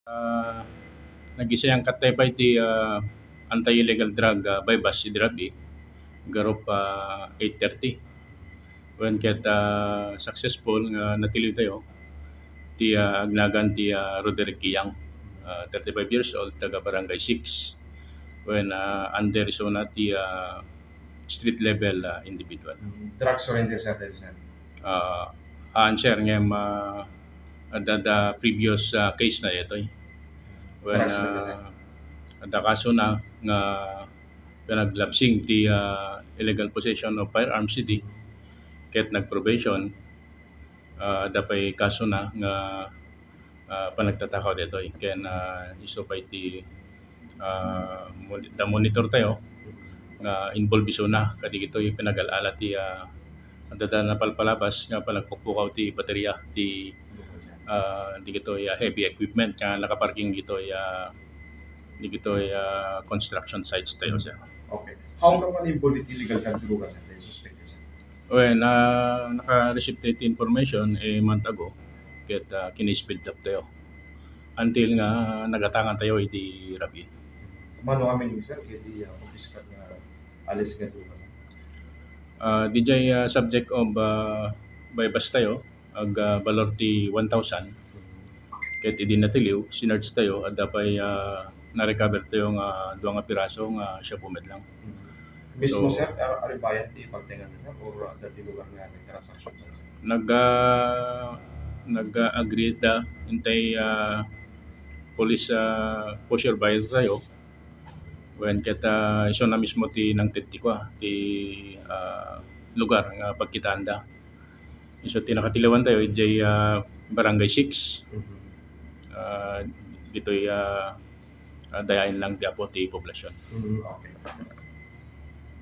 Ah, Nagisayang kataypay ti anti-illegal drug bypass si Drabi garup 8:30 when ket successful nga natiliw tayo ti agnagan ti Roderick Kiyang, 35 years old, taga Barangay 6, when under isuna ti street level individual. Drug surrender sir, sir. Answer ngem the previous case na ito when Drugs surrender. ada kaso na nga pinaglapsing ti illegal possession of firearms CD ket nag-probation, dapay kaso na nga panagtatakaw ditoy ken isu pay ti da monitor tayo nga involved isu na kadigitoy pinag-alala ti adada na palpalabas nga panagpukpukaw ti baterya ti digitoy heavy equipment nga nakaparking ditoy digitoy construction sites tayo sir. Okay. How ka man involved in illegal drugs sir? Suspect sir. Well, naka-receive tayo ti information month ago ket kini-speed up tayo until nga nagatangan tayo iti Rabi. Mano amin sir iti office ka nga alis ka drugs. DJ subject of bypass tayo ag balor ti 1,000 ket idi natiliw sinerge tayo at dapay na-recover tayo nga duwa nga piraso nga siya lang. Mismo sir, aribayan ti pagtingan nila or dati lugar nga nag-transaction sir? Nag-agree da intay police pusher by tayo when ket iso na mismo ti nang ti lugar nga pagkitanda. Iso ti nakatiliwan tayo iti Barangay 6. Ditoy dayain lang ti apo ti poblasyon. Okay.